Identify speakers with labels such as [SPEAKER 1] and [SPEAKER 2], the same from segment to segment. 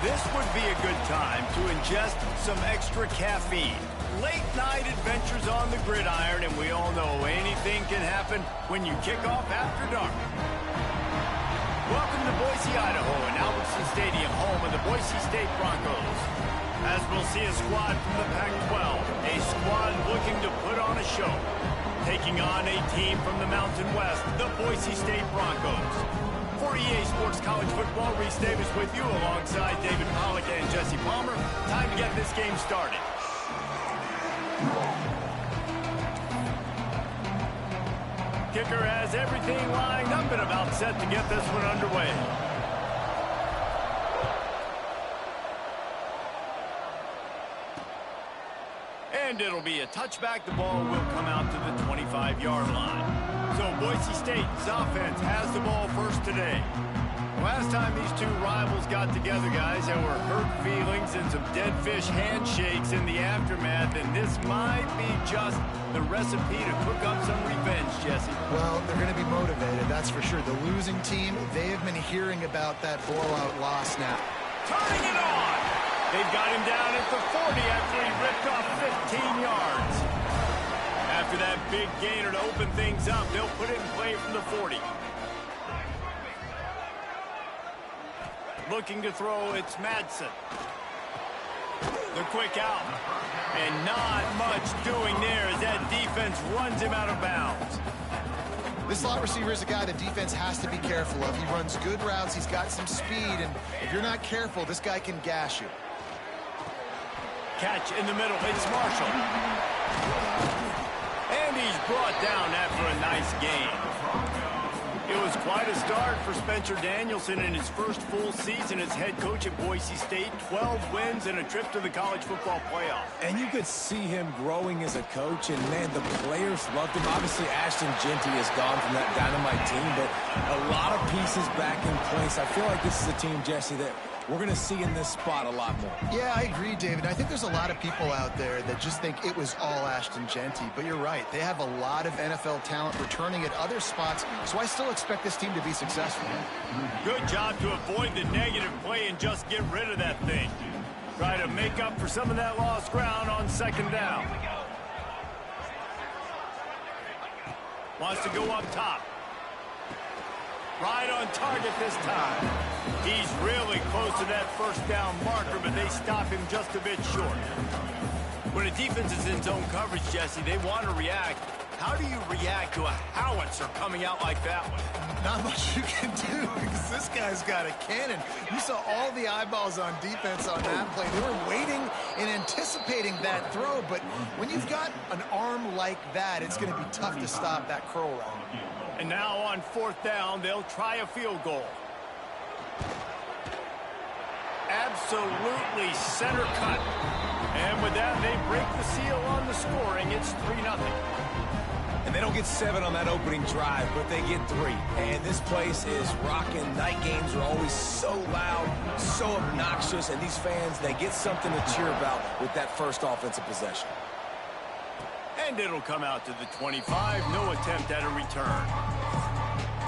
[SPEAKER 1] This would be a good time to ingest some extra caffeine. Late night adventures on the gridiron, and we all know anything can happen when you kick off after dark. Welcome to Boise, Idaho, and Albertson Stadium, home of the Boise State Broncos. As we'll see a squad from the Pac-12, a squad looking to put on a show. Taking on a team from the Mountain West, the Boise State Broncos. For EA Sports College Football, Reese Davis with you alongside David Pollack and Jesse Palmer. Time to get this game started. Kicker has everything lined up and about set to get this one underway. And it'll be a touchback. The ball will come out to the 25-yard line. So Boise State's offense has the ball first today. Last time these two rivals got together, guys, there were hurt feelings and some dead fish handshakes in the aftermath, and this might be just the recipe to cook up some revenge, Jesse.
[SPEAKER 2] Well, they're going to be motivated, that's for sure. The losing team, they have been hearing about that blowout loss now.
[SPEAKER 1] Turning it on! They've got him down at the 40 after he ripped off 15 yards. After that big gainer to open things up, they'll put it in play from the 40. Looking to throw, it's Madsen. The quick out. And not much doing there as that defense runs him out of bounds.
[SPEAKER 2] This slot receiver is a guy the defense has to be careful of. He runs good routes, he's got some speed, and if you're not careful, this guy can gash you.
[SPEAKER 1] Catch in the middle, it's Marshall. And he's brought down after a nice gain. It was quite a start for Spencer Danielson in his first full season as head coach at Boise State. 12 wins and a trip to the college football playoff.
[SPEAKER 3] And you could see him growing as a coach, and man, the players loved him. Obviously, Ashton Jeanty is gone from that Dynamite team, but a lot of pieces back in place. I feel like this is a team, Jesse, that we're going to see in this spot a lot more.
[SPEAKER 2] Yeah, I agree, David. I think there's a lot of people out there that just think it was all Ashton Jeanty, but you're right. They have a lot of NFL talent returning at other spots, so I still expect this team to be successful.
[SPEAKER 1] Good job to avoid the negative play and just get rid of that thing. Try to make up for some of that lost ground on second down. Wants to go up top. Right on target this time. He's really close to that first down marker, but they stop him just a bit short. When a defense is in zone coverage, Jesse, they want to react. How do you react to a howitzer coming out like that one?
[SPEAKER 2] Not much you can do because this guy's got a cannon. You saw all the eyeballs on defense on that play. They were waiting and anticipating that throw, but when you've got an arm like that, it's going to be tough to stop that curl route.
[SPEAKER 1] And now on fourth down, they'll try a field goal. Absolutely center cut. And with that, they break the seal on the scoring. It's 3-0.
[SPEAKER 3] And they don't get 7 on that opening drive, but they get 3. And this place is rocking. Night games are always so loud, so obnoxious, and these fans, they get something to cheer about with that first offensive possession.
[SPEAKER 1] And it'll come out to the 25. No attempt at a return.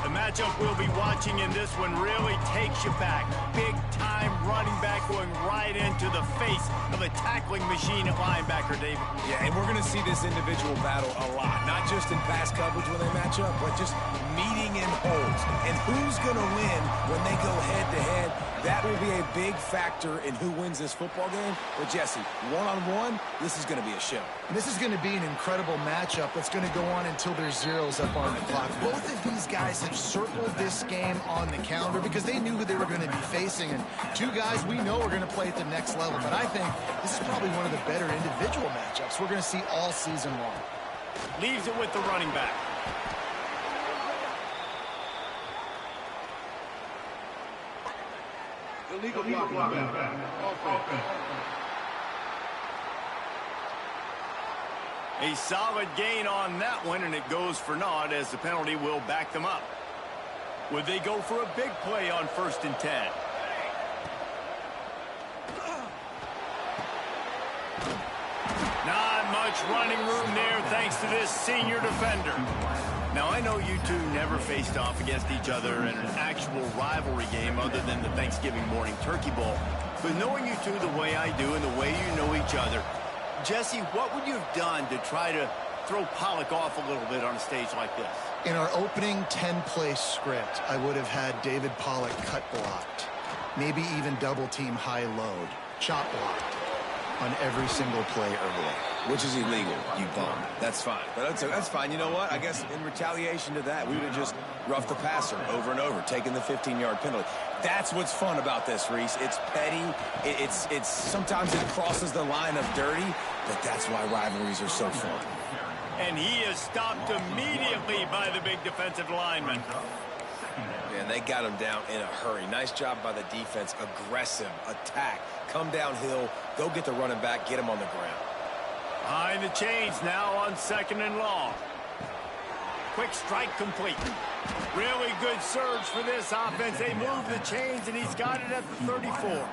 [SPEAKER 1] The matchup we'll be watching in this one really takes you back. Big-time running back going right into the face of a tackling machine at linebacker, David.
[SPEAKER 3] Yeah, and we're going to see this individual battle a lot. Not just in pass coverage when they match up, but just meeting in holes. And who's going to win when they go head-to-head? That will be a big factor in who wins this football game. But, Jesse, one-on-one, this is going to be a show.
[SPEAKER 2] This is going to be an incredible matchup that's going to go on until there's zeros up on the clock. Both of these guys have circled this game on the calendar because they knew who they were going to be facing. And two guys we know are going to play at the next level. But I think this is probably one of the better individual matchups we're going to see all season long.
[SPEAKER 1] Leaves it with the running back.
[SPEAKER 4] Illegal blocking back.
[SPEAKER 1] A solid gain on that one, and it goes for naught as the penalty will back them up. Would they go for a big play on 1st and 10? Not much running room there thanks to this senior defender. Now, I know you two never faced off against each other in an actual rivalry game other than the Thanksgiving morning Turkey Bowl. But knowing you two the way I do and the way you know each other, Jesse, what would you have done to try to throw Pollock off a little bit on a stage like this?
[SPEAKER 2] In our opening 10-play script, I would have had David Pollock cut blocked, maybe even double team high load, chop blocked on every single play early.
[SPEAKER 3] Which is illegal, you bum. That's fine. But that's fine. You know what? I guess in retaliation to that, we would have just roughed the passer over and over, taking the 15-yard penalty. That's what's fun about this, Reese. It's petty. It's sometimes it crosses the line of dirty, but that's why rivalries are so fun.
[SPEAKER 1] And he is stopped immediately by the big defensive lineman.
[SPEAKER 3] Man, they got him down in a hurry. Nice job by the defense. Aggressive attack. Come downhill. Go get the running back. Get him on the ground.
[SPEAKER 1] Behind the chains now on 2nd and long. Quick strike complete. Really good surge for this offense. They move the chains, and he's got it at the 34.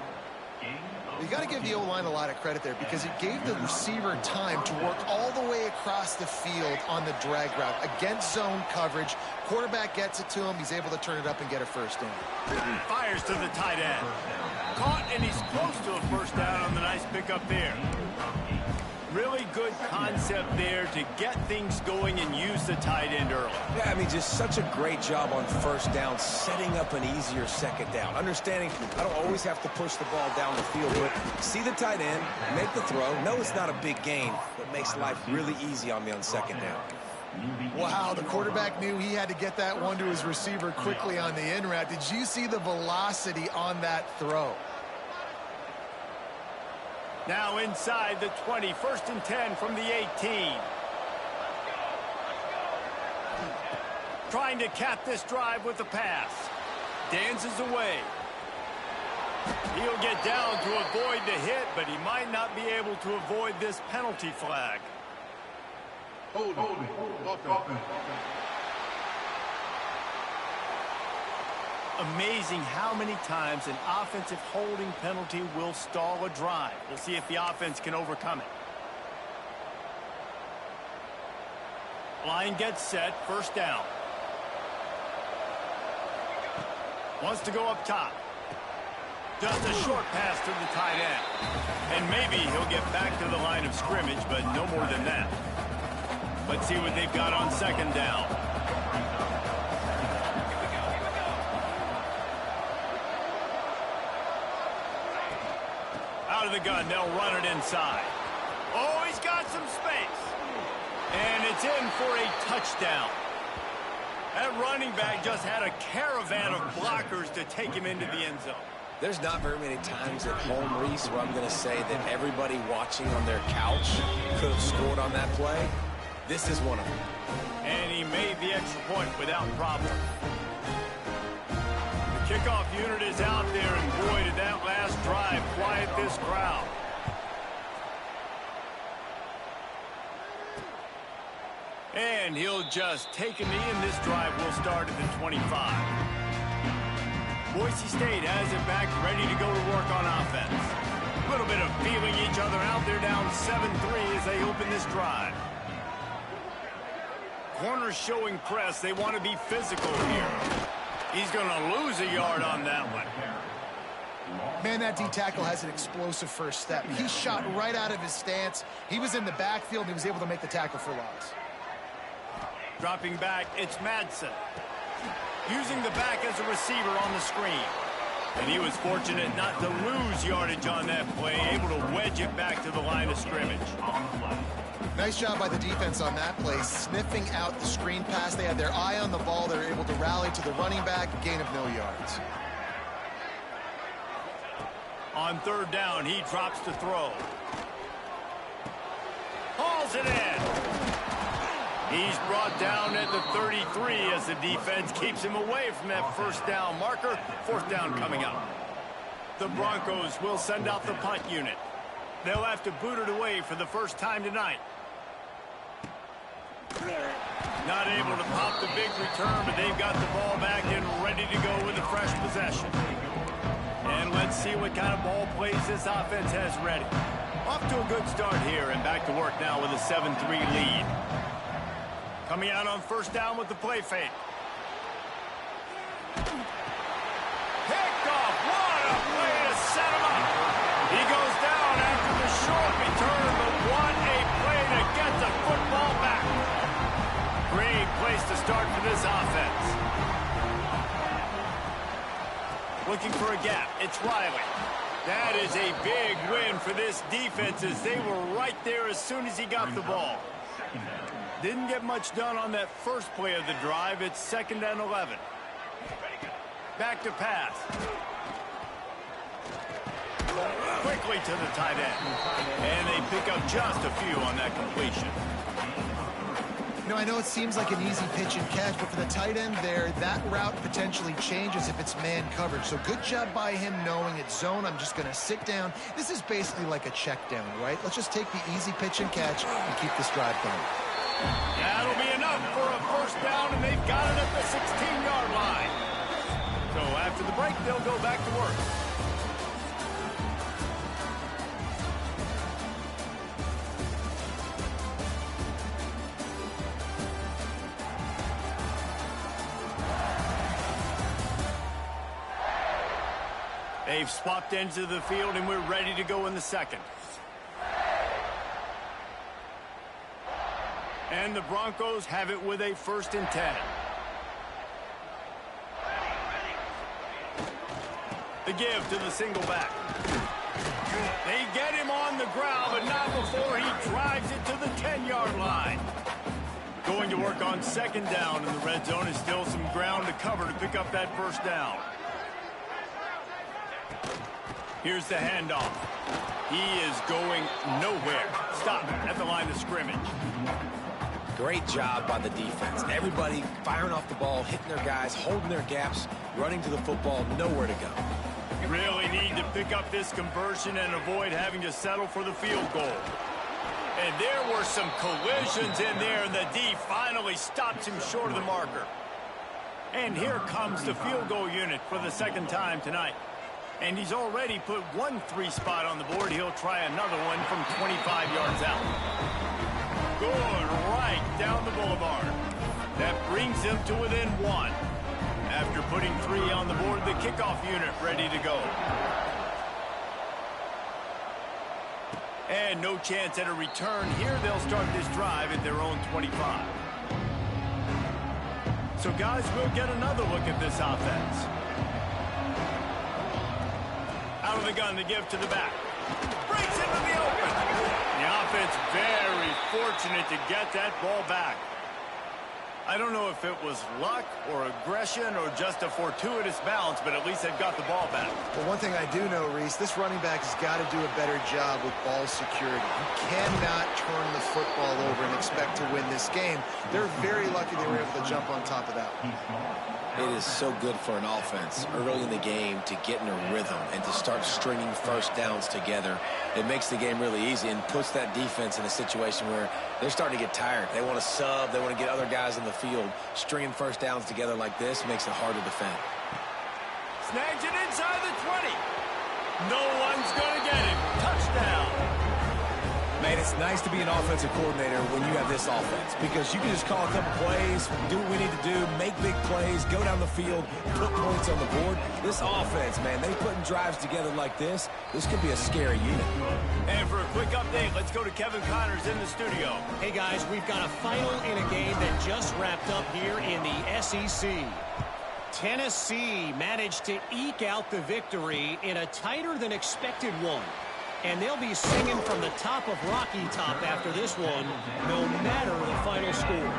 [SPEAKER 2] You got to give the O-line a lot of credit there because it gave the receiver time to work all the way across the field on the drag route against zone coverage. Quarterback gets it to him. He's able to turn it up and get a first down.
[SPEAKER 1] Fires to the tight end. Caught, and he's close to a first down on the nice pickup there. Really good concept there to get things going and use the tight end early.
[SPEAKER 3] Yeah, I mean, just such a great job on first down, setting up an easier second down. Understanding I don't always have to push the ball down the field, but see the tight end, make the throw. No, it's not a big gain, but makes life really easy on me on second down.
[SPEAKER 2] Wow, the quarterback knew he had to get that one to his receiver quickly on the in route. Did you see the velocity on that throw?
[SPEAKER 1] Now inside the 20, 1st and 10 from the 18. Trying to cap this drive with the pass. Dances away. He'll get down to avoid the hit, but he might not be able to avoid this penalty flag.
[SPEAKER 4] Hold it.
[SPEAKER 1] Amazing how many times an offensive holding penalty will stall a drive. We'll see if the offense can overcome it. Line gets set, 1st down. Wants to go up top. Just a short pass to the tight end. And maybe he'll get back to the line of scrimmage, but no more than that. Let's see what they've got on 2nd down. Out of the gun, they'll run it inside. Oh, he's got some space. And it's in for a touchdown. That running back just had a caravan of blockers to take him into the end zone.
[SPEAKER 3] There's not very many times at home, Reese, where I'm going to say that everybody watching on their couch could have scored on that play. This is one of them.
[SPEAKER 1] And he made the extra point without problem. The kickoff unit is out there, and boy, did that last drive quiet this crowd. And he'll just take a knee, and this drive will start at the 25. Boise State has it back, ready to go to work on offense. A little bit of feeling each other out. They're down 7-3 as they open this drive. Corners showing press. They want to be physical here. He's going to lose a yard on that one.
[SPEAKER 2] Man, that D-tackle has an explosive first step. He shot right out of his stance. He was in the backfield, and he was able to make the tackle for loss.
[SPEAKER 1] Dropping back, it's Madsen. Using the back as a receiver on the screen. And he was fortunate not to lose yardage on that play, able to wedge it back to the line of scrimmage.
[SPEAKER 2] Nice job by the defense on that play, sniffing out the screen pass. They had their eye on the ball. They were able to rally to the running back, gain of no yards.
[SPEAKER 1] On 3rd down, he drops to throw. Hauls it in. He's brought down at the 33 as the defense keeps him away from that 1st down marker. 4th down coming up. The Broncos will send out the punt unit. They'll have to boot it away for the first time tonight. Not able to pop the big return, but they've got the ball back and ready to go with a fresh possession. And let's see what kind of ball plays this offense has ready. Off to a good start here, and back to work now with a 7-3 lead. Coming out on 1st down with the play fake. Picked off. What a play to set him up. Looking for a gap. It's Riley. That is a big win for this defense as they were right there as soon as he got the ball. Didn't get much done on that first play of the drive. It's 2nd and 11. Back to pass. Quickly to the tight end. And they pick up just a few on that completion.
[SPEAKER 2] You know, I know it seems like an easy pitch and catch, but for the tight end there, that route potentially changes if it's man coverage. So good job by him knowing it's zone. I'm just going to sit down. This is basically like a check down, right? Let's just take the easy pitch and catch and keep this drive going.
[SPEAKER 1] That'll be enough for a first down, and they've got it at the 16-yard line. So after the break, they'll go back to work. They've swapped ends of the field, and we're ready to go in the second. And the Broncos have it with a 1st and 10. The give to the single back. They get him on the ground, but not before he drives it to the 10-yard line. Going to work on 2nd down, and the red zone is still some ground to cover to pick up that first down. Here's the handoff. He is going nowhere. Stop at the line of scrimmage.
[SPEAKER 3] Great job by the defense. Everybody firing off the ball, hitting their guys, holding their gaps, running to the football, nowhere to go.
[SPEAKER 1] Really need to pick up this conversion and avoid having to settle for the field goal. And there were some collisions in there, and the D finally stops him short of the marker. And here comes the field goal unit for the 2nd time tonight. And he's already put 1 3 spot on the board. He'll try another one from 25 yards out. Good right down the boulevard. That brings him to within 1. After putting 3 on the board, the kickoff unit ready to go. And no chance at a return here. They'll start this drive at their own 25. So, guys, we'll get another look at this offense. Out of the gun to give to the back. Breaks into the open. The offense very fortunate to get that ball back. I don't know if it was luck or aggression or just a fortuitous bounce, but at least they've got the ball back.
[SPEAKER 2] Well, one thing I do know, Reese, this running back has got to do a better job with ball security. You cannot turn the football over and expect to win this game. They're very lucky they were able to jump on top of that one.
[SPEAKER 3] It is so good for an offense early in the game to get in a rhythm and to start stringing first downs together. It makes the game really easy and puts that defense in a situation where they're starting to get tired. They want to sub. They want to get other guys in the field. Stringing first downs together like this makes it hard to defend.
[SPEAKER 1] Snags it inside the 20. No one's going to get him. Touchdown.
[SPEAKER 3] Man, it's nice to be an offensive coordinator when you have this offense because you can just call a couple plays, do what we need to do, make big plays, go down the field, put points on the board. This offense, man, they putting drives together like this could be a scary unit.
[SPEAKER 1] And for a quick update, let's go to Kevin Connors in the studio.
[SPEAKER 5] Hey, guys, we've got a final in a game that just wrapped up here in the SEC. Tennessee managed to eke out the victory in a tighter-than-expected one. And they'll be singing from the top of Rocky Top after this one, no matter the final score.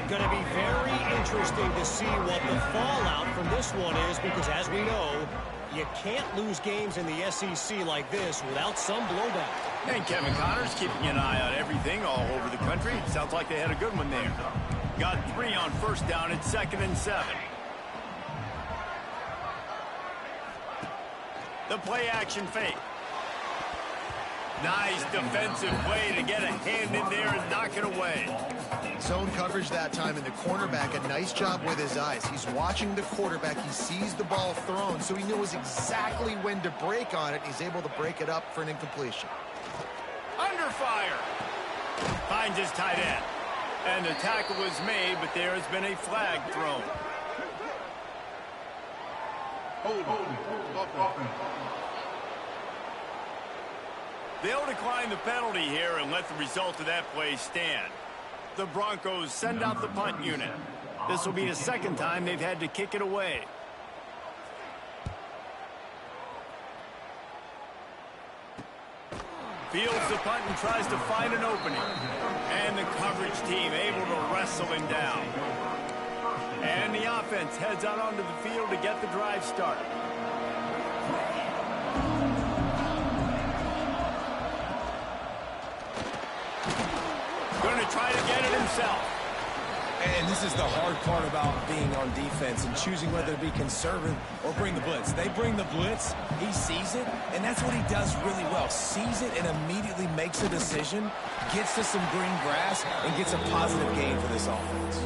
[SPEAKER 5] Going to be very interesting to see what the fallout from this one is because, as we know, you can't lose games in the SEC like this without some blowback.
[SPEAKER 1] And Kevin Connors keeping an eye on everything all over the country. Sounds like they had a good one there. Got 3 on first down at 2nd and 7. The play action fake. Nice defensive play to get a hand in there and knock it away.
[SPEAKER 2] Zone coverage that time, and the cornerback, a nice job with his eyes. He's watching the quarterback. He sees the ball thrown, so he knows exactly when to break on it. He's able to break it up for an incompletion.
[SPEAKER 1] Under fire. Finds his tight end. And the tackle was made, but there has been a flag thrown. They'll decline the penalty here and let the result of that play stand. The Broncos send out the punt unit. This will be the 2nd time they've had to kick it away. Fields the punt and tries to find an opening. And the coverage team able to wrestle him down. And the offense heads out onto the field to get the drive started. Going to try to get it himself.
[SPEAKER 3] And this is the hard part about being on defense and choosing whether to be conservative or bring the blitz. They bring the blitz, he sees it, and that's what he does really well. Sees it and immediately makes a decision, gets to some green grass, and gets a positive gain for this offense.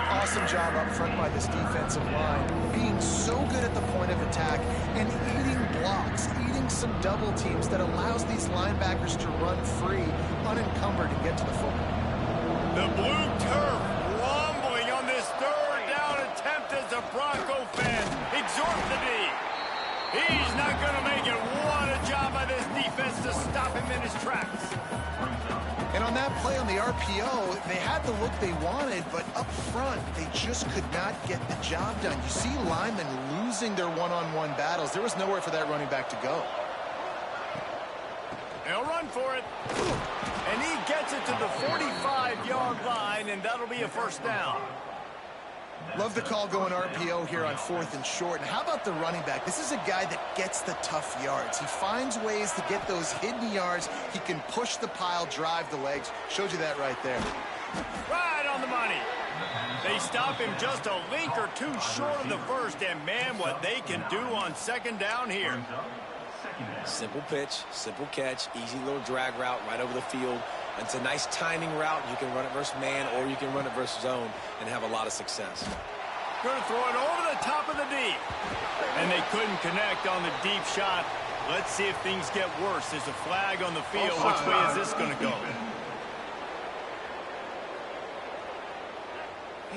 [SPEAKER 2] Awesome job up front by this defensive line, being so good at the point of attack and eating blocks, eating some double teams that allows these linebackers to run free, unencumbered, and get to the football.
[SPEAKER 1] The blue turf rumbling on this third down attempt as the Bronco fans exhort the D. He's not going to make it. What a job by this defense to stop him in his tracks.
[SPEAKER 2] And on that play on the RPO, they had the look they wanted, but up front, they just could not get the job done. You see linemen losing their one-on-one battles. There was nowhere for that running back to go.
[SPEAKER 1] They'll run for it. And he gets it to the 45-yard line, and that'll be a first down.
[SPEAKER 2] Love the call going RPO here on 4th and short. And how about the running back? This is a guy that gets the tough yards. He finds ways to get those hidden yards. He can push the pile, drive the legs. Showed you that right there.
[SPEAKER 1] Right on the money. They stop him just a link or two short of the first, and man, what they can do on second down here.
[SPEAKER 3] Simple pitch, simple catch, easy little drag route right over the field. It's a nice timing route. You can run it versus man, or you can run it versus zone and have a lot of success.
[SPEAKER 1] Going to throw it over the top of the deep. And they couldn't connect on the deep shot. Let's see if things get worse. There's a flag on the field. Which way is this going to go?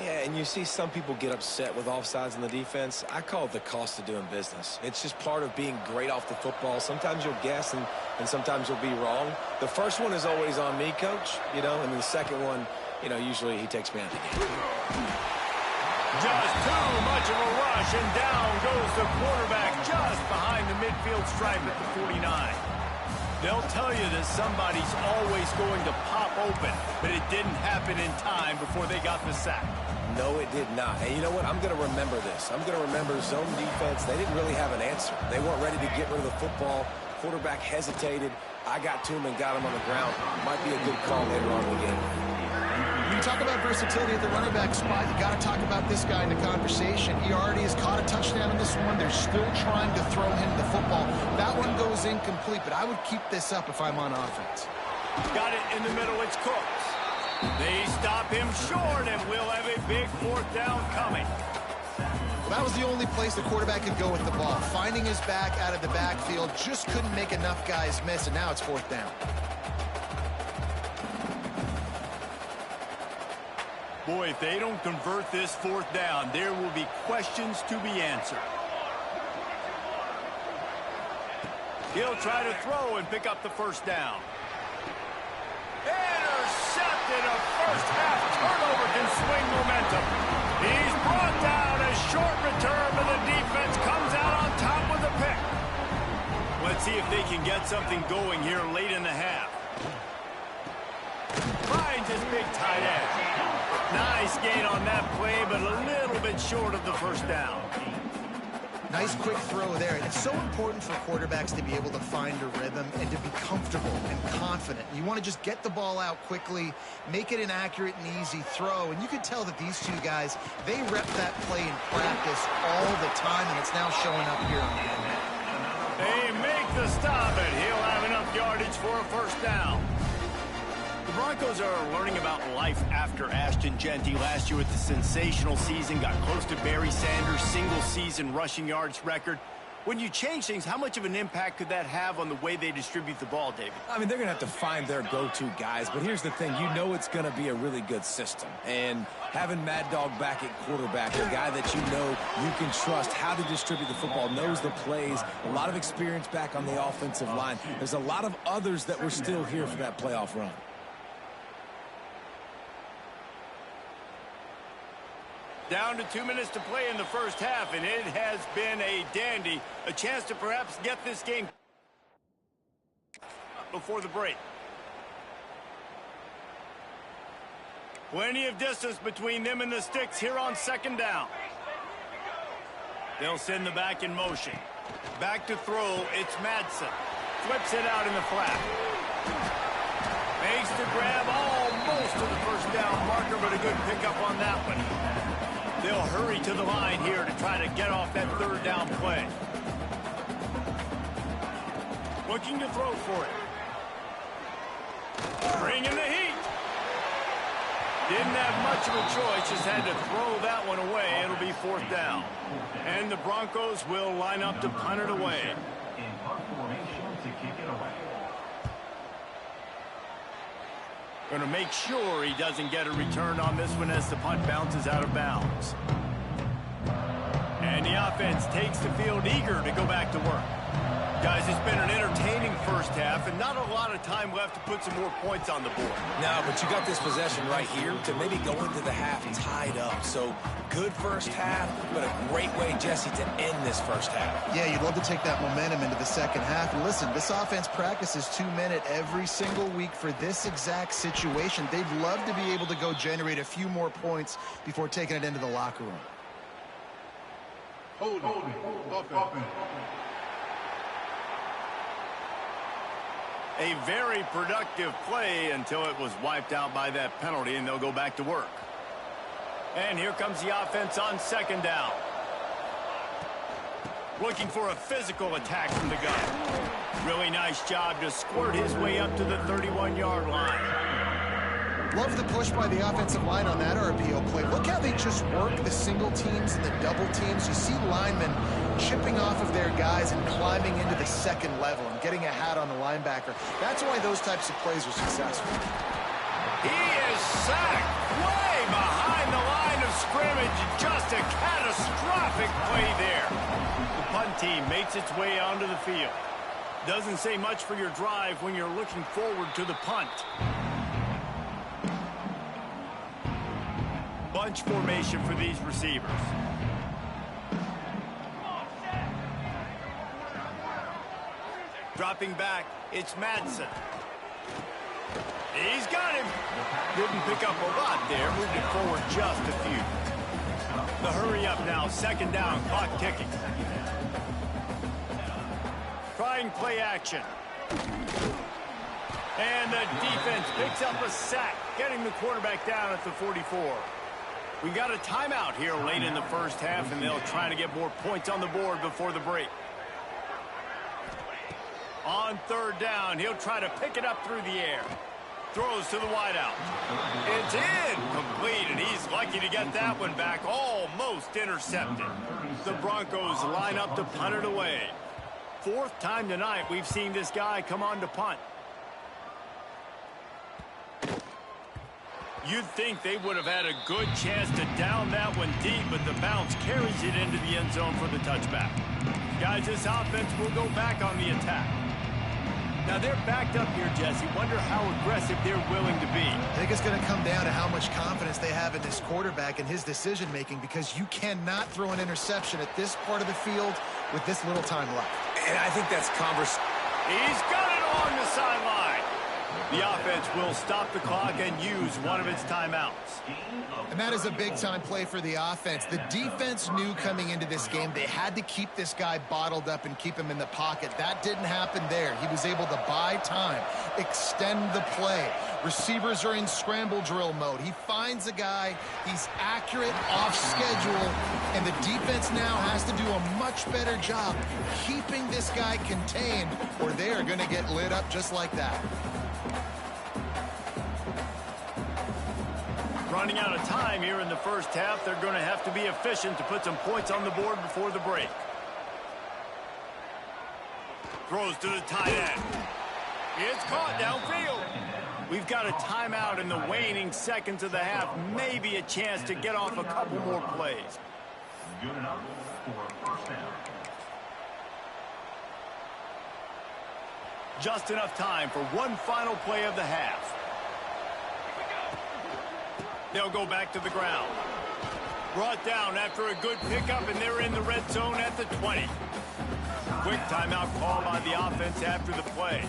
[SPEAKER 3] Yeah, and you see some people get upset with offsides in the defense. I call it the cost of doing business. It's just part of being great off the football. Sometimes you'll guess and sometimes you'll be wrong. The first one is always on me, Coach, and the second one, usually he takes me out of the game.
[SPEAKER 1] Just too much of a rush, and down goes the quarterback just behind the midfield stripe at the 49. They'll tell you that somebody's always going to pop open, but it didn't happen in time before they got the sack.
[SPEAKER 3] No, it did not. And you know what? I'm going to remember this. I'm going to remember zone defense. They didn't really have an answer. They weren't ready to get rid of the football. Quarterback hesitated. I got to him and got him on the ground. Might be a good call later on in the game.
[SPEAKER 2] When you talk about versatility at the running back spot, you got to talk about this guy in the conversation. He already has caught a touchdown in this one. They're still trying to throw him the football. That one goes incomplete, but I would keep this up if I'm on offense.
[SPEAKER 1] Got it in the middle. It's Cooks. They stop him short, and we'll have a big fourth down coming.
[SPEAKER 2] Well, that was the only place the quarterback could go with the ball. Finding his back out of the backfield, just couldn't make enough guys miss, and now it's fourth down.
[SPEAKER 1] Boy, if they don't convert this fourth down, there will be questions to be answered. He'll try to throw and pick up the first down. Intercepted. A first-half turnover can swing momentum. He's brought down. A short return, but the defense comes out on top with a pick. Let's see if they can get something going here late in the half. Finds his big tight end. Nice gain on that play, but a little bit short of the first down.
[SPEAKER 2] Nice quick throw there. It's so important for quarterbacks to be able to find a rhythm and to be comfortable and confident. You want to just get the ball out quickly, make it an accurate and easy throw. And you can tell that these two guys, they rep that play in practice all the time, and it's now showing up here on the end.
[SPEAKER 1] They make the stop, and he'll have enough yardage for a first down. The Broncos are learning about life after Ashton Genty last year with the sensational season, got close to Barry Sanders' single-season rushing yards record. When you change things, how much of an impact could that have on the way they distribute the ball, David?
[SPEAKER 3] I mean, they're going to have to find their go-to guys, but here's the thing. You know it's going to be a really good system. And having Mad Dog back at quarterback, a guy that you know you can trust how to distribute the football, knows the plays, a lot of experience back on the offensive line. There's a lot of others that were still here for that playoff run.
[SPEAKER 1] Down to 2 minutes to play in the first half, and it has been a dandy. A chance to perhaps get this game. before the break. Plenty of distance between them and the sticks here on second down. They'll send the back in motion. Back to throw, it's Madsen. Flips it out in the flat. Makes the grab almost to the first down marker, but a good pickup on that one. They'll hurry to the line here to try to get off that third down play. Looking to throw for it. Bringing the heat. Didn't have much of a choice, just had to throw that one away. It'll be fourth down. And the Broncos will line up to punt it away.
[SPEAKER 6] In punt formation to kick it away.
[SPEAKER 1] Going to make sure he doesn't get a return on this one as the punt bounces out of bounds. And the offense takes the field eager to go back to work. Guys, it's been an entertaining first half and not a lot of time left to put some more points on the board.
[SPEAKER 3] No, but you got this possession right here to maybe go into the half tied up. So good first half, but a great way, Jesse, to end this first half.
[SPEAKER 2] Yeah, you'd love to take that momentum into the second half. And listen, this offense practices 2-minute every single week for this exact situation. They'd love to be able to go generate a few more points before taking it into the locker room.
[SPEAKER 4] Hold it. Offense.
[SPEAKER 1] A very productive play until it was wiped out by that penalty, and they'll go back to work. And here comes the offense on second down. Looking for a physical attack from the gun. Really nice job to squirt his way up to the 31-yard line.
[SPEAKER 2] Love the push by the offensive line on that RPO play. Look how they just work the single teams and the double teams. You see linemen chipping off of their guys and climbing into the second level and getting a hat on the linebacker. That's why those types of plays are successful.
[SPEAKER 1] He is sacked way behind the line of scrimmage. Just a catastrophic play there. The punt team makes its way onto the field. Doesn't say much for your drive when you're looking forward to the punt. Bunch formation for these receivers. Dropping back, it's Madsen. He's got him. Didn't pick up a lot there, moved it forward just a few. The hurry up now, second down, clock ticking. Trying play action. And the defense picks up a sack, getting the quarterback down at the 44. We got a timeout here late in the first half, and they'll try to get more points on the board before the break. On third down, he'll try to pick it up through the air. Throws to the wideout. It's incomplete, and he's lucky to get that one back. Almost intercepted. The Broncos line up to punt it away. Fourth time tonight we've seen this guy come on to punt. You'd think they would have had a good chance to down that one deep, but the bounce carries it into the end zone for the touchback. Guys, this offense will go back on the attack. Now they're backed up here, Jesse. Wonder how aggressive they're willing to be.
[SPEAKER 2] I think it's going to come down to how much confidence they have in this quarterback and his decision-making, because you cannot throw an interception at this part of the field with this little time left.
[SPEAKER 3] And I think that's
[SPEAKER 1] He's got it along the sideline. The offense will stop the clock and use one of its timeouts.
[SPEAKER 2] And that is a big-time play for the offense. The defense knew coming into this game they had to keep this guy bottled up and keep him in the pocket. That didn't happen there. He was able to buy time, extend the play. Receivers are in scramble drill mode. He finds a guy, he's accurate, off schedule, and the defense now has to do a much better job keeping this guy contained, or they are going to get lit up just like that.
[SPEAKER 1] Running out of time here in the first half. They're going to have to be efficient to put some points on the board before the break. Throws to the tight end. It's caught downfield. We've got a timeout in the waning seconds of the half. Maybe a chance to get off a couple more plays.
[SPEAKER 6] Good enough for first down.
[SPEAKER 1] Just enough time for one final play of the half. They'll go back to the ground. Brought down after a good pickup, and they're in the red zone at the 20. quick timeout call by the offense after the play.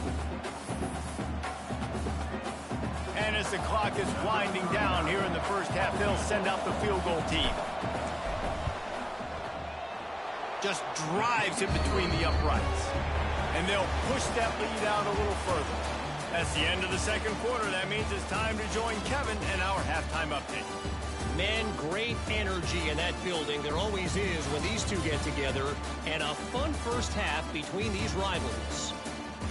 [SPEAKER 1] And as the clock is winding down here in the first half, they'll send out the field goal team. Just drives it between the uprights. And they'll push that lead out a little further. That's the end of the second quarter. That means it's time to join Kevin and our halftime update.
[SPEAKER 5] Man, great energy in that building. There always is when these two get together. And a fun first half between these rivals.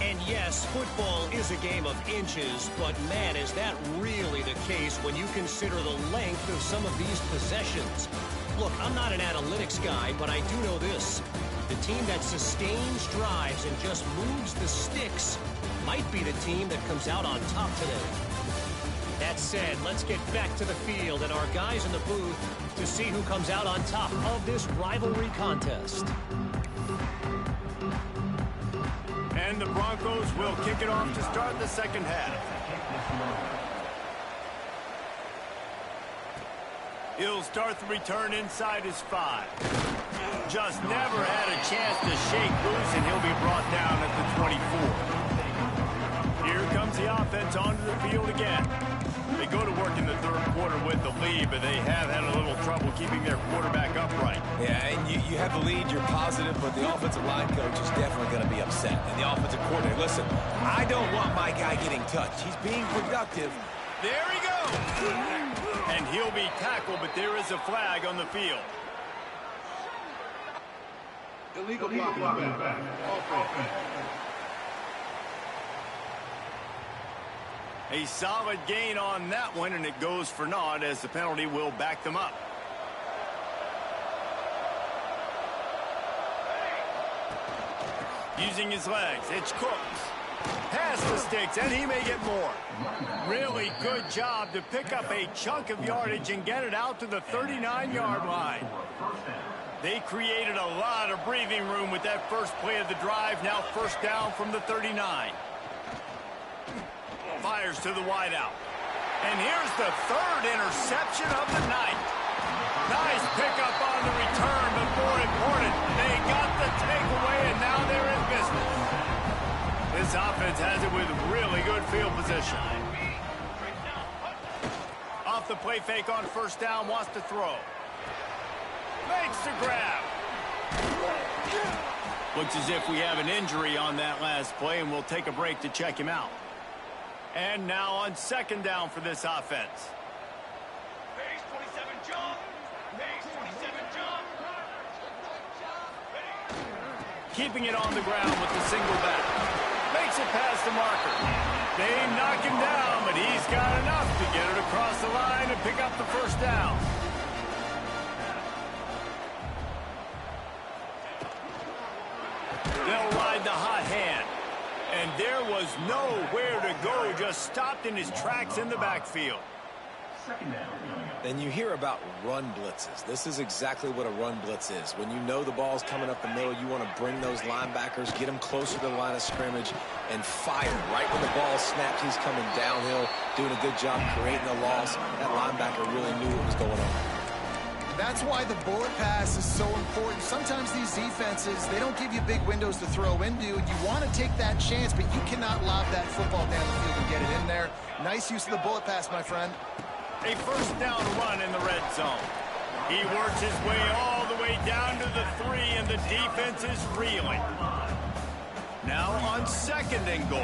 [SPEAKER 5] And yes, football is a game of inches, but man, is that really the case when you consider the length of some of these possessions. Look, I'm not an analytics guy, but I do know this. The team that sustains drives and just moves the sticks might be the team that comes out on top today. That said, let's get back to the field and our guys in the booth to see who comes out on top of this rivalry contest.
[SPEAKER 1] And the Broncos will kick it off to start the second half. He'll start the return inside his 5. Just never had a chance to shake loose, and he'll be brought down at the 24. Here comes the offense onto the field again. They go to work in the third quarter with the lead, but they have had a little trouble keeping their quarterback upright. Yeah, and you have the lead, you're positive, but the offensive line coach is definitely going to be upset. And the offensive coordinator, listen, I don't want my guy getting touched. He's being productive. There he goes! And he'll be tackled, but there is a flag on the field.
[SPEAKER 4] Illegal blocking back. Offense.
[SPEAKER 1] A solid gain on that one, and it goes for naught as the penalty will back them up. Using his legs, it's Cooks. Past the sticks, and he may get more. Really good job to pick up a chunk of yardage and get it out to the 39-yard line. They created a lot of breathing room with that first play of the drive. Now first down from the 39. Fires to the wideout. And here's the third interception of the night. Nice pickup on the return, but more important, they got the takeaway, and now they're in business. This offense has it with really good field position. Off the play fake on first down, wants to throw. Makes the grab. Looks as if we have an injury on that last play, and we'll take a break to check him out. And now on second down for this offense.
[SPEAKER 7] Base 27 jump. Base 27 jump.
[SPEAKER 1] Keeping it on the ground with the single back. Makes it past the marker. They knock him down, but he's got enough to get it across the line and pick up the first down. They'll ride the hot hand. And there was nowhere to go, just stopped in his tracks in the backfield.
[SPEAKER 3] Then you hear about run blitzes. This is exactly what a run blitz is. When you know the ball's coming up the middle, you want to bring those linebackers, get them closer to the line of scrimmage, and fire. Right when the ball snapped, he's coming downhill, doing a good job creating a loss. That linebacker really knew what was going on.
[SPEAKER 2] That's why the bullet pass is so important. Sometimes these defenses, they don't give you big windows to throw into, and you want to take that chance, but you cannot lob that football down the field and get it in there. Nice use of the bullet pass, my friend.
[SPEAKER 1] A first down run in the red zone. He works his way all the way down to the 3, and the defense is reeling. Now on second and goal.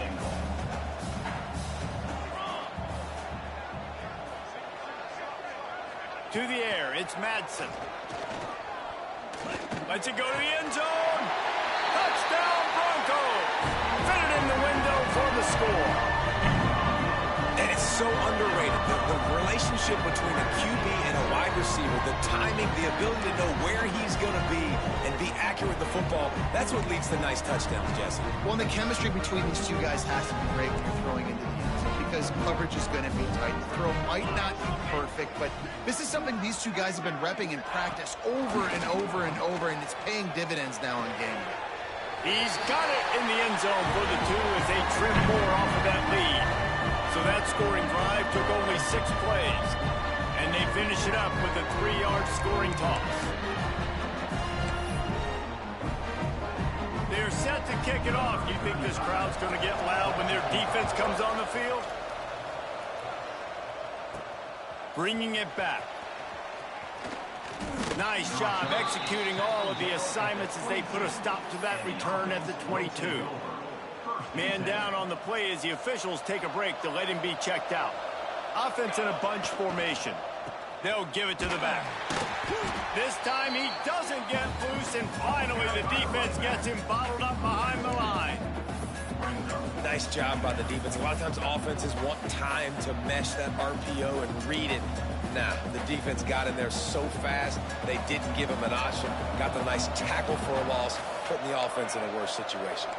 [SPEAKER 1] To the air, it's Madsen. Lets it go to the end zone. Touchdown, Broncos. Fit it in the window for the score.
[SPEAKER 3] And it's so underrated. The relationship between a QB and a wide receiver, the timing, the ability to know where he's going to be and be accurate with the football, that's what leads to nice touchdowns, Jesse.
[SPEAKER 2] Well, the chemistry between these two guys has to be great when you're throwing into the end zone because coverage is going to be tight. The throw might not be perfect, but this is something these two guys have been repping in practice over and over and over, and it's paying dividends now in game.
[SPEAKER 1] He's got it in the end zone for the 2 as they trim more off of that lead. So that scoring drive took only 6 plays, and they finish it up with a 3-yard scoring toss. They're they're set to kick it off. You think this crowd's going to get loud when their defense comes on the field? Bringing it back. Nice job executing all of the assignments as they put a stop to that return at the 22. Man down on the play as the officials take a break to let him be checked out. Offense in a bunch formation. They'll give it to the back. This time he doesn't get loose, and finally the defense gets him bottled up behind the line.
[SPEAKER 3] Nice job by the defense. A lot of times offenses want time to mesh that RPO and read it. Nah, the defense got in there so fast, they didn't give him an option. Got the nice tackle for a loss, putting the offense in a worse situation.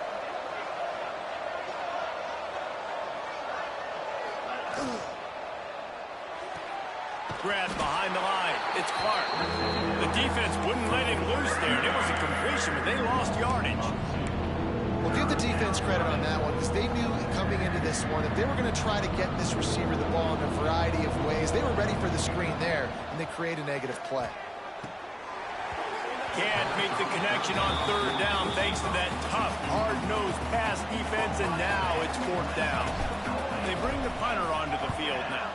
[SPEAKER 1] Grab behind the line. It's Clark. The defense wouldn't let him loose there, and it was a completion, but they lost yardage.
[SPEAKER 2] Well, give the defense credit on that one, because they knew coming into this one, if they were going to try to get this receiver the ball in a variety of ways, they were ready for the screen there, and they create a negative play.
[SPEAKER 1] Can't make the connection on third down thanks to that tough, hard-nosed pass defense, and now it's fourth down. They bring the punter onto the field now.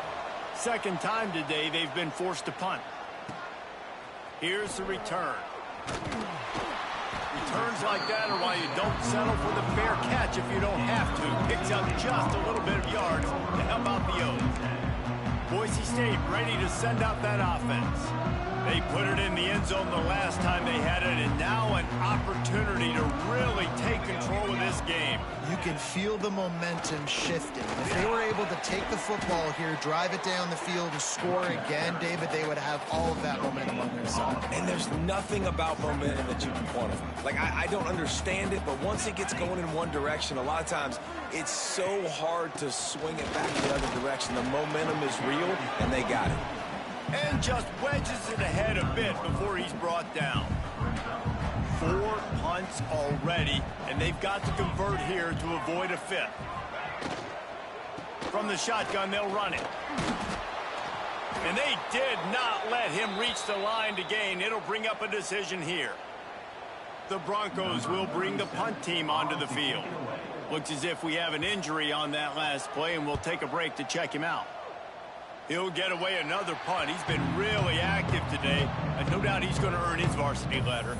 [SPEAKER 1] Second time today they've been forced to punt. Here's the return. Returns like that are why you don't settle for the fair catch if you don't have to. Picks up just a little bit of yards to help out the O's. Boise State ready to send out that offense. They put it in the end zone the last time they had it, and now an opportunity to really take control of this game.
[SPEAKER 2] You can feel the momentum shifting. If they were able to take the football here, drive it down the field, and score again, David, they would have all of that momentum on their side.
[SPEAKER 3] And there's nothing about momentum that you can quantify. Like, I don't understand it, but once it gets going in one direction, a lot of times it's so hard to swing it back the other direction. The momentum is real, and they got it.
[SPEAKER 1] And just wedges it ahead a bit before he's brought down. 4 punts already, and they've got to convert here to avoid a fifth. From the shotgun, they'll run it. And they did not let him reach the line to gain. It'll bring up a decision here. The Broncos will bring the punt team onto the field. Looks as if we have an injury on that last play, and we'll take a break to check him out. He'll get away another punt. He's been really active today, and no doubt he's going to earn his varsity letter.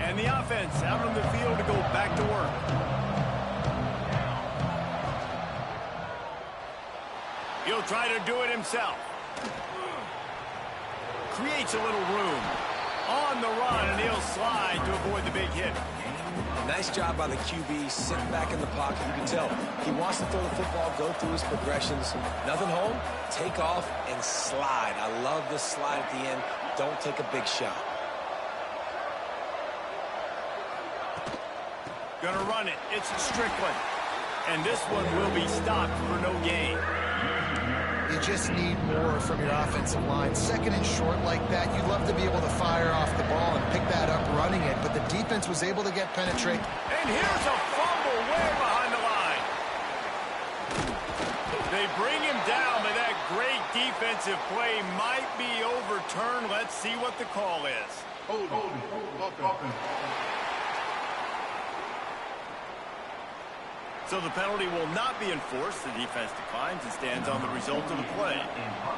[SPEAKER 1] And the offense out on the field to go back to work. He'll try to do it himself. Creates a little room. On the run, and he'll slide to avoid the big hit.
[SPEAKER 3] Nice job by the QB, sitting back in the pocket. You can tell he wants to throw the football, go through his progressions. Nothing home, take off, and slide. I love this slide at the end. Don't take a big shot.
[SPEAKER 1] Gonna run it. It's Strickland. And this one will be stopped for no gain.
[SPEAKER 2] You just need more from your offensive line. Second and short like that, you'd love to be able to fire off the ball and pick that up running it, but the defense was able to get penetrate.
[SPEAKER 1] And here's a fumble way behind the line. They bring him down, but that great defensive play might be overturned. Let's see what the call is.
[SPEAKER 4] Hold.
[SPEAKER 1] So the penalty will not be enforced. The defense declines and stands on the result of the play.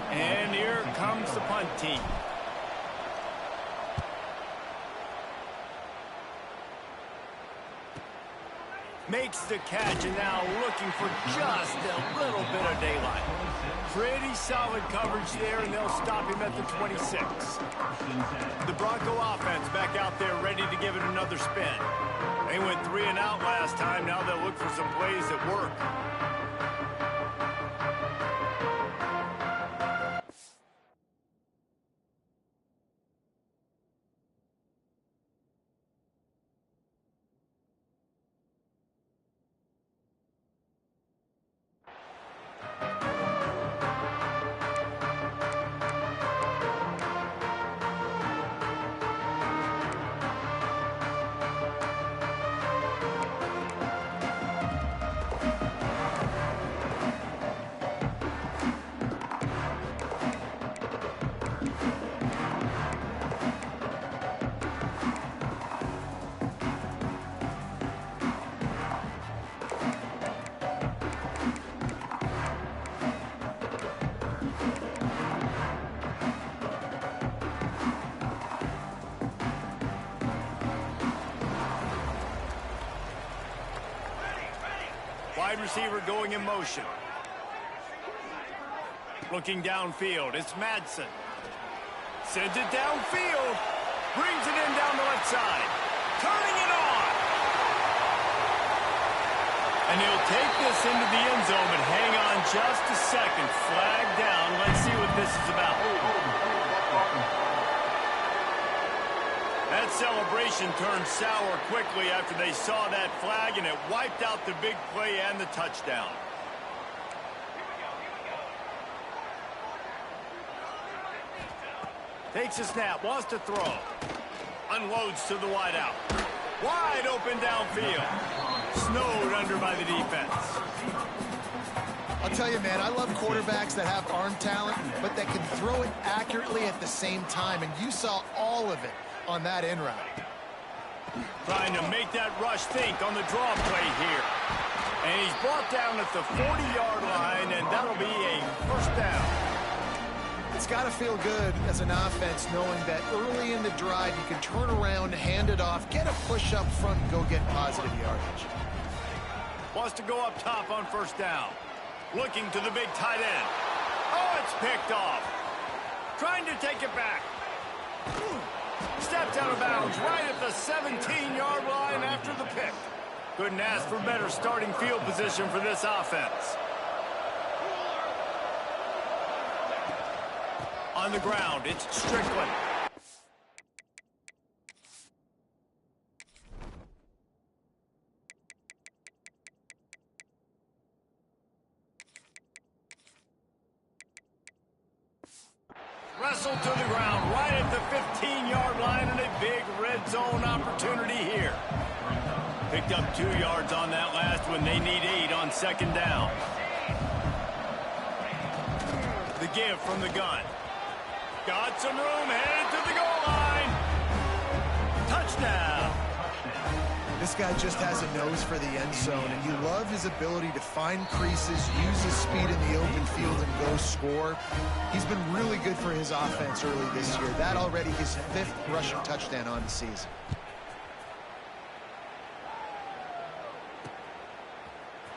[SPEAKER 1] And here comes the punt team. Makes the catch, and now looking for just a little bit of daylight. Pretty solid coverage there, and they'll stop him at the 26. The Bronco offense back out there ready to give it another spin. They went 3 and out last time. Now they'll look for some plays that work. wide receiver going in motion. Looking downfield, it's Madsen. Sends it downfield. Brings it in down the left side. Turning it on. And he'll take this into the end zone, but hang on just a second. Flag down. Let's see what this is about. That celebration turned sour quickly after they saw that flag, and it wiped out the big play and the touchdown. Takes a snap, wants to throw. Unloads to the wideout. Wide open downfield. Snowed under by the defense.
[SPEAKER 2] I'll tell you, man, I love quarterbacks that have arm talent, but that can throw it accurately at the same time, and you saw all of it on that in route.
[SPEAKER 1] Trying to make that rush think on the draw play here. And he's brought down at the 40-yard line, and that'll be a first down.
[SPEAKER 2] It's got to feel good as an offense knowing that early in the drive you can turn around, hand it off, get a push up front, and go get positive yardage.
[SPEAKER 1] Wants to go up top on first down. Looking to the big tight end. Oh, it's picked off. Trying to take it back. Stepped out of bounds right at the 17-yard line after the pick. Couldn't ask for better starting field position for this offense. On the ground, it's Strickland. Wrestled to the ground right at the 15-yard line, and a big red zone opportunity here. Picked up 2 yards on that last one. They need 8 on second down. The give from the gun. Got some room, headed to the goal line. Touchdown.
[SPEAKER 2] This guy just has a nose for the end zone, and you love his ability to find creases, use his speed in the open field, and go score. He's been really good for his offense early this year. That already his 5th rushing touchdown on the season.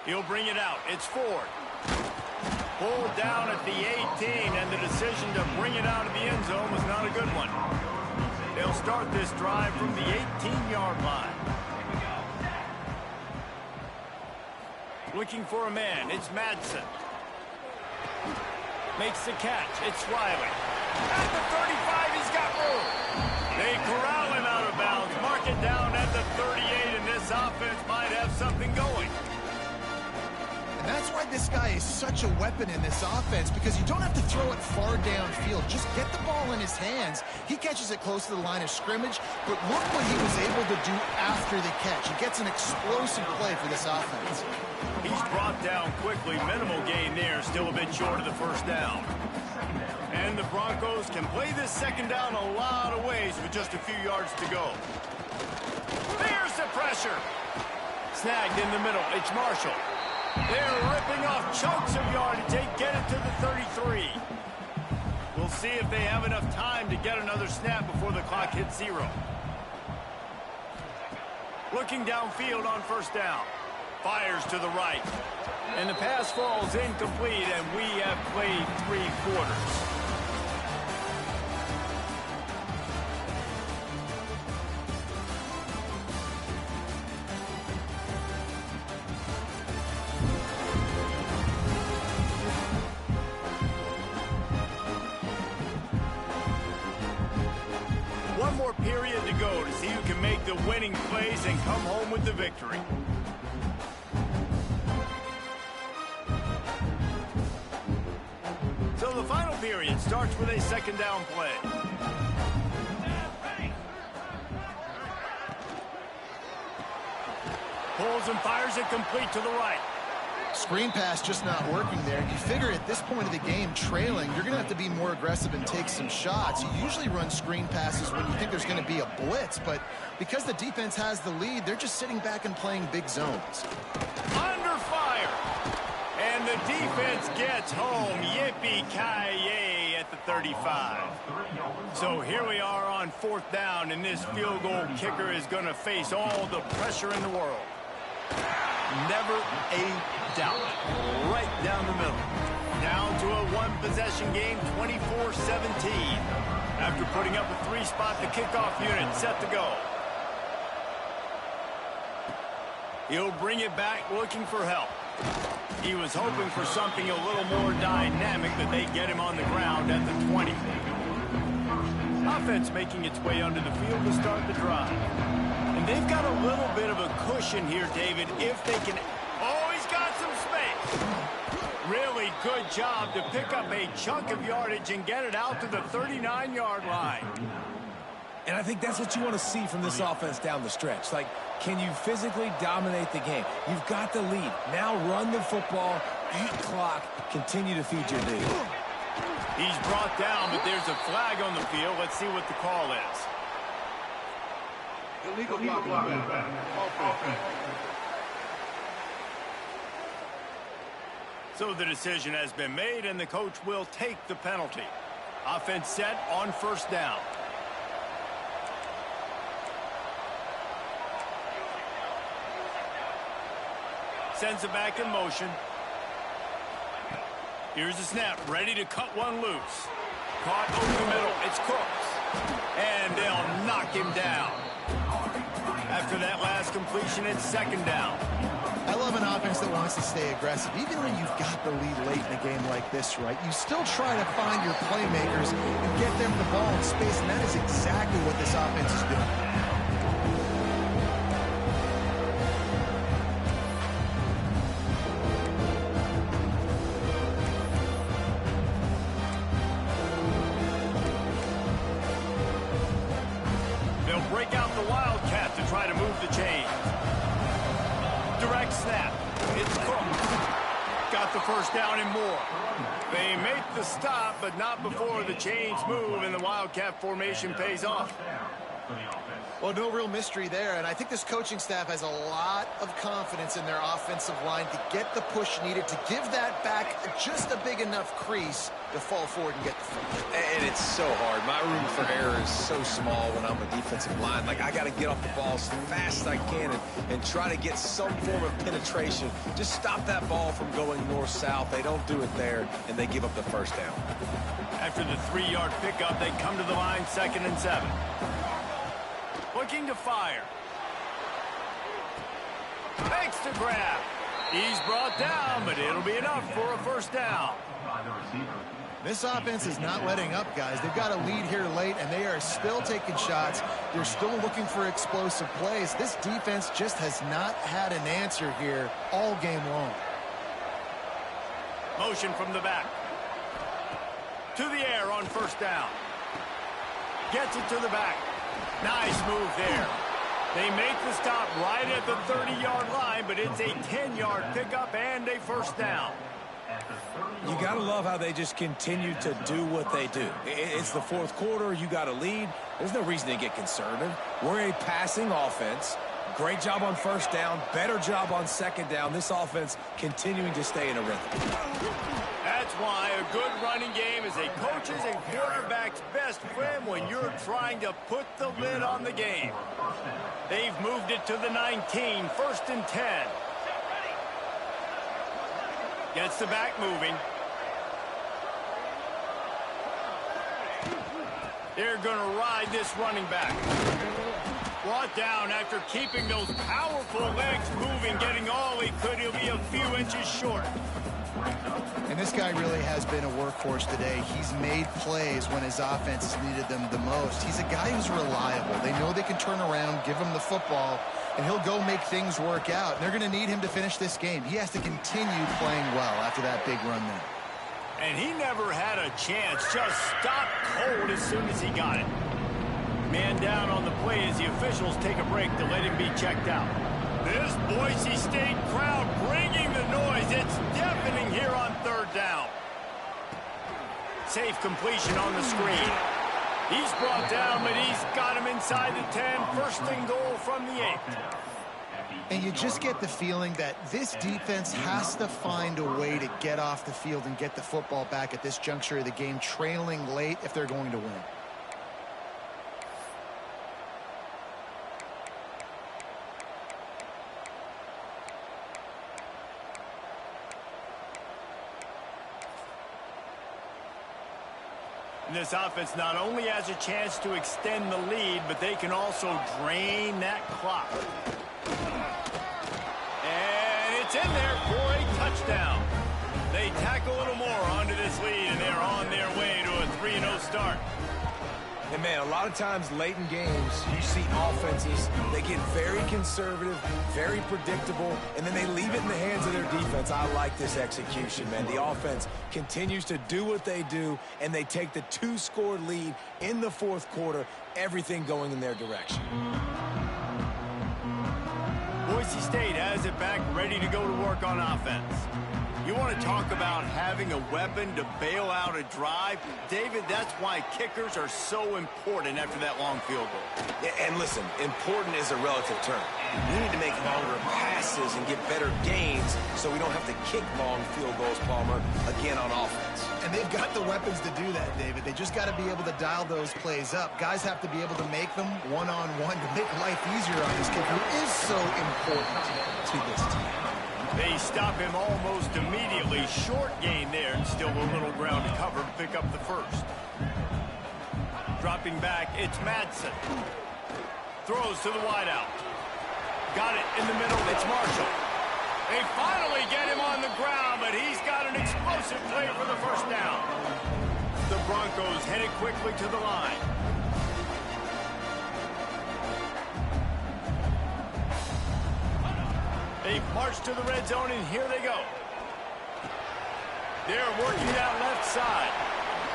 [SPEAKER 1] He'll bring it out. It's Ford. Pulled down at the 18, and the decision to bring it out of the end zone was not a good one. They'll start this drive from the 18-yard line. Looking for a man. It's Madsen. Makes the catch. It's Riley. At the 35, he's got room. They corral him out of bounds. Mark it down at the 38, and this offense might have something going.
[SPEAKER 2] And that's why this guy is such a weapon in this offense, because you don't have to throw it far downfield. Just get the ball in his hands. He catches it close to the line of scrimmage, but look what he was able to do after the catch. He gets an explosive play for this offense.
[SPEAKER 1] He's brought down quickly. Minimal gain there. Still a bit short of the first down. And the Broncos can play this second down a lot of ways with just a few yards to go. There's the pressure. Snagged in the middle. It's Marshall. They're ripping off chunks of yardage. They get it to the 33. We'll see if they have enough time to get another snap before the clock hits 0. Looking downfield on first down. Fires to the right. And the pass falls incomplete, and we have played 3 quarters. One more period to go to see who can make the winning plays and come home with the victory. So the final period starts with a second down play. Pulls and fires it complete to the right.
[SPEAKER 2] Screen pass just not working there. You figure at this point of the game, trailing, you're going to have to be more aggressive and take some shots. You usually run screen passes when you think there's going to be a blitz, but because the defense has the lead, they're just sitting back and playing big zones.
[SPEAKER 1] Under fire. And the defense gets home. Yippee-ki-yay at the 35. So here we are on 4th down, and this field goal kicker is going to face all the pressure in the world. Never a doubt. Right down the middle. Down to a one-possession game, 24-17. After putting up a three-spot, the kickoff unit set to go. He'll bring it back looking for help. He was hoping for something a little more dynamic, but they get him on the ground at the 20. Offense making its way onto the field to start the drive. And they've got a little bit of a cushion here, David, if they can... Oh, he's got some space. Really good job to pick up a chunk of yardage and get it out to the 39-yard line.
[SPEAKER 3] And I think that's what you want to see from this offense down the stretch. Like, can you physically dominate the game? You've got the lead. Now run the football, eat clock, continue to feed your lead.
[SPEAKER 1] He's brought down, but there's a flag on the field. Let's see what the call is.
[SPEAKER 4] Illegal blocking back. Offense.
[SPEAKER 1] So the decision has been made, and the coach will take the penalty. Offense set on first down. Sends it back in motion. Here's the snap, ready to cut one loose. Caught over the middle, it's Cooks. And they'll knock him down. After that last completion, it's second down.
[SPEAKER 2] I love an offense that wants to stay aggressive. Even when you've got the lead late in a game like this, right, you still try to find your playmakers and get them the ball in space, and that is exactly what this offense is doing.
[SPEAKER 1] Break out the Wildcat to try to move the chains. Direct snap. It's Cook. Got the first down and more. They make the stop, but not before the chains move and the Wildcat formation pays off.
[SPEAKER 2] Well, no real mystery there, and I think this coaching staff has a lot of confidence in their offensive line to get the push needed to give that back just a big enough crease to fall forward and get the first.
[SPEAKER 3] And it's so hard. My room for error is so small when I'm a defensive line. Like, I got to get off the ball as fast as I can and try to get some form of penetration. Just stop that ball from going north-south. They don't do it there, and they give up the first down.
[SPEAKER 1] After the 3-yard pickup, they come to the line, 2nd and 7. Looking to fire. Makes the grab. He's brought down, but it'll be enough for a first down.
[SPEAKER 2] This offense is not letting up, guys. They've got a lead here late, and they are still taking shots. They're still looking for explosive plays. This defense just has not had an answer here all game long.
[SPEAKER 1] Motion from the back. To the air on first down. Gets it to the back. Nice move there. They make the stop right at the 30-yard line, but it's a 10-yard pickup and a first down.
[SPEAKER 3] You got to love how they just continue to do what they do. It's the fourth quarter. You got a lead. There's no reason to get conservative. We're a passing offense. Great job on first down. Better job on second down. This offense continuing to stay in a rhythm.
[SPEAKER 1] That's why a good running game is a coach's and quarterback's best friend when you're trying to put the lid on the game. They've moved it to the 19, 1st and 10. Gets the back moving. They're going to ride this running back. Brought down after keeping those powerful legs moving, getting all he could. He'll be a few inches short.
[SPEAKER 2] And this guy really has been a workhorse today. He's made plays when his offense has needed them the most. He's a guy who's reliable. They know they can turn around, give him the football, and he'll go make things work out. And they're going to need him to finish this game. He has to continue playing well after that big run there.
[SPEAKER 1] And he never had a chance. Just stopped cold as soon as he got it. Man down on the play as the officials take a break to let him be checked out. This Boise State crowd bringing the noise. It's deafening here on 3rd down. Safe completion on the screen. He's brought down, but he's got him inside the 10. 1st and goal from the 8.
[SPEAKER 2] And you just get the feeling that this defense has to find a way to get off the field and get the football back at this juncture of the game, trailing late if they're going to win.
[SPEAKER 1] this offense not only has a chance to extend the lead, but they can also drain that clock. And it's in there for a touchdown. They tack a little more onto this lead, and they're on their way to a 3-0 start.
[SPEAKER 3] And, man, a lot of times late in games, you see offenses, they get very conservative, very predictable, and then they leave it in the hands of their defense. I like this execution, man. The offense continues to do what they do, and they take the 2-score lead in the fourth quarter, everything going in their direction.
[SPEAKER 1] Boise State has it back, ready to go to work on offense. You want to talk about having a weapon to bail out a drive? David, that's why kickers are so important after that long field goal.
[SPEAKER 3] Yeah, and listen, important is a relative term. We need to make longer passes and get better gains so we don't have to kick long field goals, Palmer, again on offense.
[SPEAKER 2] And they've got the weapons to do that, David. They just got to be able to dial those plays up. Guys have to be able to make them one-on-one to make life easier on this kid who is so important to this team.
[SPEAKER 1] They stop him almost immediately. Short gain there, and still a little ground to cover to pick up the first. Dropping back, it's Madsen. Throws to the wideout. Got it in the middle, it's Marshall. They finally get him on the ground, but he's got an explosive play for the first down. The Broncos headed quickly to the line. They march to the red zone, and here they go. They're working that left side.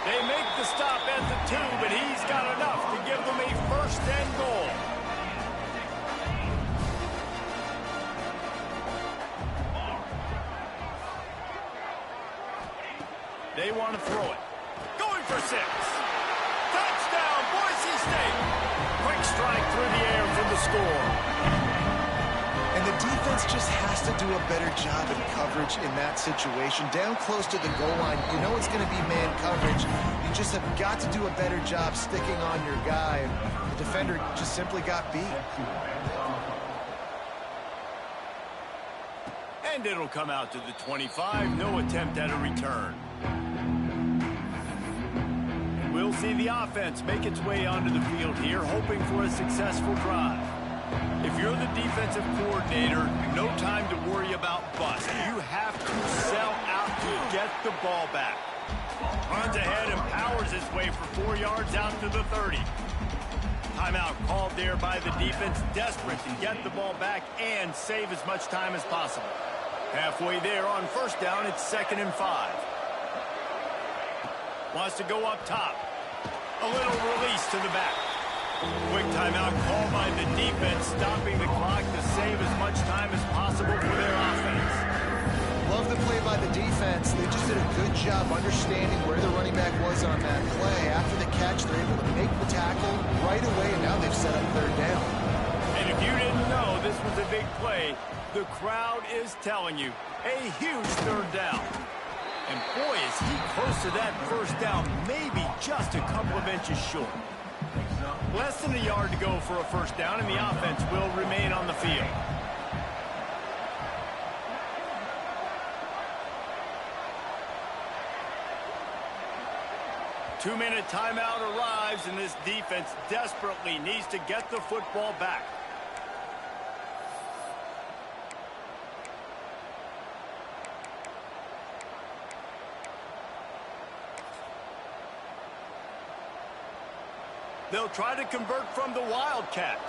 [SPEAKER 1] They make the stop at the 2, but he's got enough to give them a first and goal. They want to throw it. Going for 6. Touchdown, Boise State. Quick strike through the air for the score.
[SPEAKER 2] And the defense just has to do a better job in coverage in that situation. Down close to the goal line, you know it's going to be man coverage. You just have got to do a better job sticking on your guy. And the defender just simply got beat.
[SPEAKER 1] And it'll come out to the 25. No attempt at a return. And we'll see the offense make its way onto the field here, hoping for a successful drive. If you're the defensive coordinator, no time to worry about bust. You have to sell out to get the ball back. Runs ahead and powers his way for 4 yards out to the 30. Timeout called there by the defense, desperate to get the ball back and save as much time as possible. Halfway there on first down, it's 2nd and 5. Wants to go up top. A little release to the back. Quick timeout called by the defense, stopping the clock to save as much time as possible for their offense.
[SPEAKER 2] Love the play by the defense. They just did a good job understanding where the running back was on that play. After the catch, they're able to make the tackle right away, and now they've set up 3rd down.
[SPEAKER 1] And if you didn't know this was a big play, the crowd is telling you a huge 3rd down. And boy, is he close to that first down, maybe just a couple of inches short. Less than a yard to go for a first down, and the offense will remain on the field. Two-minute timeout arrives, and this defense desperately needs to get the football back. They'll try to convert from the Wildcat.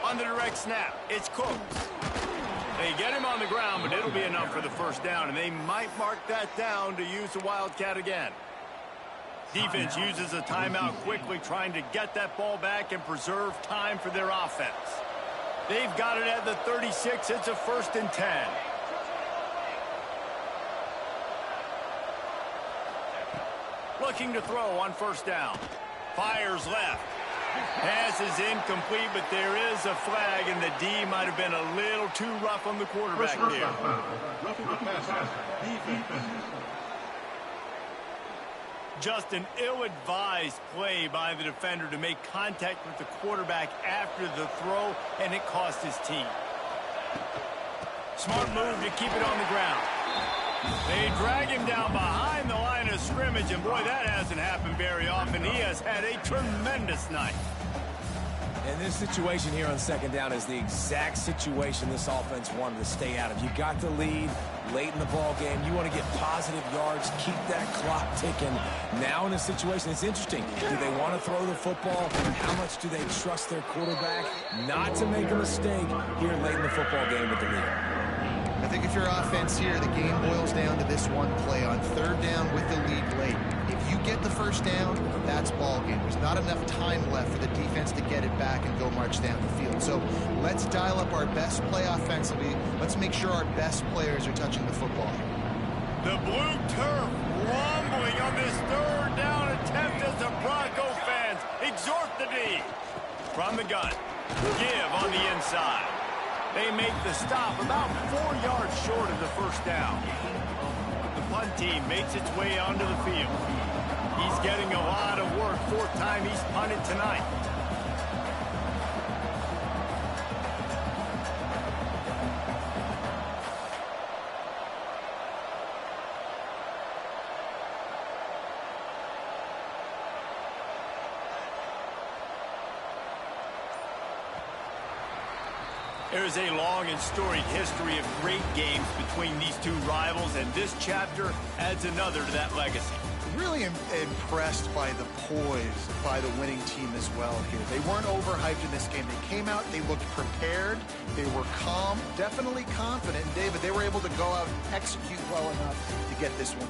[SPEAKER 1] On the direct snap, it's Cooks. They get him on the ground, but it'll be enough for the first down, and they might mark that down to use the Wildcat again. Defense uses a timeout quickly, trying to get that ball back and preserve time for their offense. They've got it at the 36. It's a 1st and 10. Looking to throw on first down. Fires left. Pass is incomplete, but there is a flag, and the D might have been a little too rough on the quarterback there. Just an ill-advised play by the defender to make contact with the quarterback after the throw, and it cost his team. Smart move to keep it on the ground. They drag him down behind the line of scrimmage, and boy, that hasn't happened very often. He has had a tremendous night.
[SPEAKER 3] And this situation here on second down is the exact situation this offense wanted to stay out of. You got the lead late in the ball game. You want to get positive yards, keep that clock ticking. Now in a situation, it's interesting. Do they want to throw the football? How much do they trust their quarterback not to make a mistake here late in the football game with the lead?
[SPEAKER 2] I think if you're offense here, the game boils down to this one play on third down with the lead late. If you get the first down, that's ball game. There's not enough time left for the defense to get it back and go march down the field. So let's dial up our best play offensively. Let's make sure our best players are touching the football.
[SPEAKER 1] The blue turf rumbling on this third down attempt as the Bronco fans exhort the D. From the gun, give on the inside. They make the stop about 4 yards short of the first down. The punt team makes its way onto the field. He's getting a lot of work. Fourth time he's punted tonight. There is a long and storied history of great games between these two rivals, and this chapter adds another to that legacy.
[SPEAKER 2] Really impressed by the poise by the winning team as well here. They weren't overhyped in this game. They came out, they looked prepared, they were calm, definitely confident. And David, they were able to go out and execute well enough to get this one.